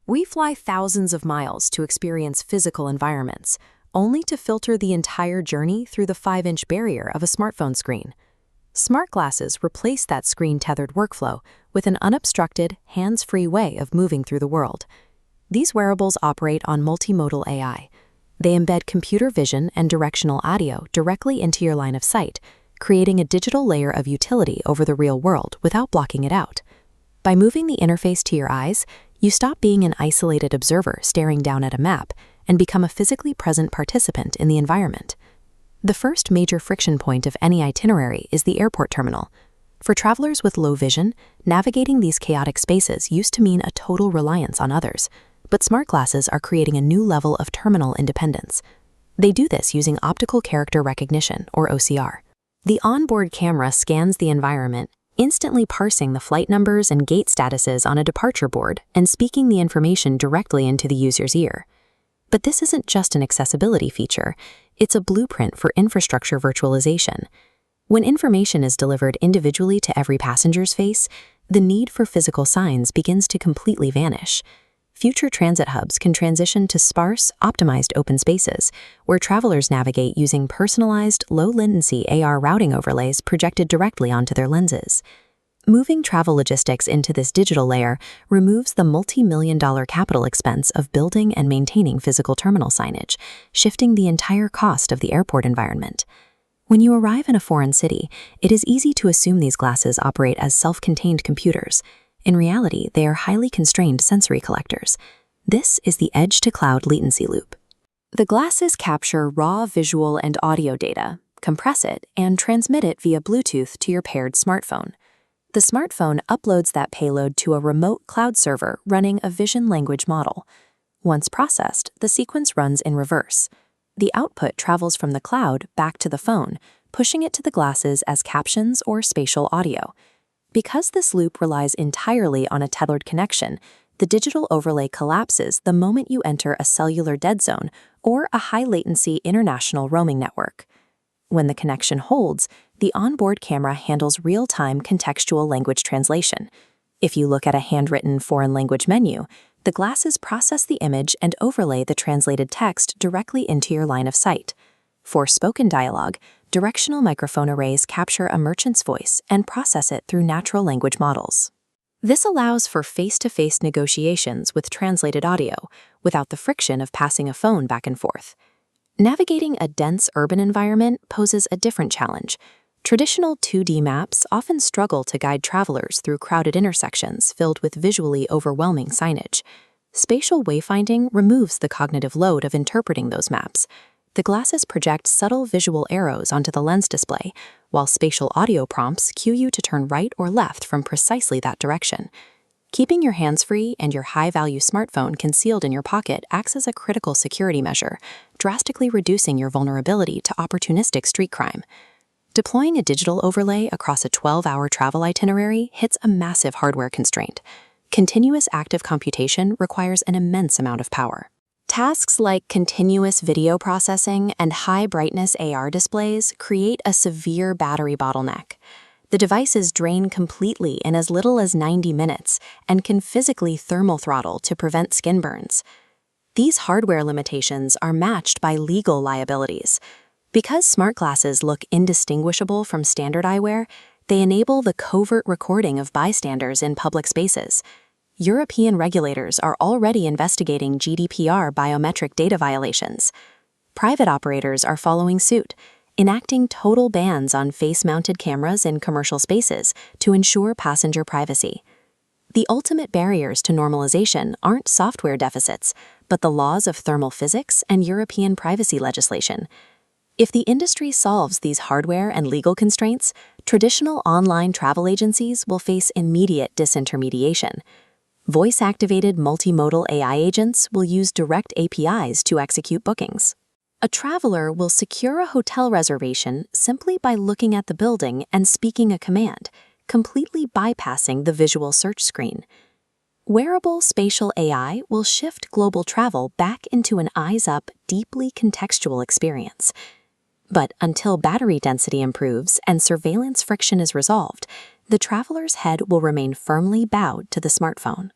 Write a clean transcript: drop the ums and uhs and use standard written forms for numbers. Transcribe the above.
We fly thousands of miles to experience physical environments, only to filter the entire journey through the 5-inch barrier of a smartphone screen. Smart glasses replace that screen-tethered workflow with an unobstructed, hands-free way of moving through the world. These wearables operate on multimodal AI. They embed computer vision and directional audio directly into your line of sight, creating a digital layer of utility over the real world without blocking it out. By moving the interface to your eyes, you stop being an isolated observer staring down at a map and become a physically present participant in the environment. The first major friction point of any itinerary is the airport terminal. For travelers with low vision, navigating these chaotic spaces used to mean a total reliance on others, but smart glasses are creating a new level of terminal independence. They do this using optical character recognition, or OCR. The onboard camera scans the environment, instantly parsing the flight numbers and gate statuses on a departure board and speaking the information directly into the user's ear. But this isn't just an accessibility feature, it's a blueprint for infrastructure virtualization. When information is delivered individually to every passenger's face, the need for physical signs begins to completely vanish. Future transit hubs can transition to sparse, optimized open spaces, where travelers navigate using personalized, low-latency AR routing overlays projected directly onto their lenses. Moving travel logistics into this digital layer removes the multi-million-dollar capital expense of building and maintaining physical terminal signage, shifting the entire cost of the airport environment. When you arrive in a foreign city, it is easy to assume these glasses operate as self-contained computers. In reality, they are highly constrained sensory collectors. This is the edge-to-cloud latency loop. The glasses capture raw visual and audio data, compress it, and transmit it via Bluetooth to your paired smartphone. The smartphone uploads that payload to a remote cloud server running a vision language model. Once processed, the sequence runs in reverse. The output travels from the cloud back to the phone, pushing it to the glasses as captions or spatial audio. Because this loop relies entirely on a tethered connection, the digital overlay collapses the moment you enter a cellular dead zone or a high-latency international roaming network. When the connection holds, the onboard camera handles real-time contextual language translation. If you look at a handwritten foreign language menu, the glasses process the image and overlay the translated text directly into your line of sight. For spoken dialogue, directional microphone arrays capture a merchant's voice and process it through natural language models. This allows for face-to-face negotiations with translated audio, without the friction of passing a phone back and forth. Navigating a dense urban environment poses a different challenge. Traditional 2D maps often struggle to guide travelers through crowded intersections filled with visually overwhelming signage. Spatial wayfinding removes the cognitive load of interpreting those maps. The glasses project subtle visual arrows onto the lens display, while spatial audio prompts cue you to turn right or left from precisely that direction. Keeping your hands free and your high-value smartphone concealed in your pocket acts as a critical security measure, drastically reducing your vulnerability to opportunistic street crime. Deploying a digital overlay across a 12-hour travel itinerary hits a massive hardware constraint. Continuous active computation requires an immense amount of power. Tasks like continuous video processing and high-brightness AR displays create a severe battery bottleneck. The devices drain completely in as little as 90 minutes and can physically thermal throttle to prevent skin burns. These hardware limitations are matched by legal liabilities. Because smart glasses look indistinguishable from standard eyewear, they enable the covert recording of bystanders in public spaces. European regulators are already investigating GDPR biometric data violations. Private operators are following suit, enacting total bans on face-mounted cameras in commercial spaces to ensure passenger privacy. The ultimate barriers to normalization aren't software deficits, but the laws of thermal physics and European privacy legislation. If the industry solves these hardware and legal constraints, traditional online travel agencies will face immediate disintermediation. Voice-activated multimodal AI agents will use direct APIs to execute bookings. A traveler will secure a hotel reservation simply by looking at the building and speaking a command, completely bypassing the visual search screen. Wearable spatial AI will shift global travel back into an eyes-up, deeply contextual experience. But until battery density improves and surveillance friction is resolved, the traveler's head will remain firmly bowed to the smartphone.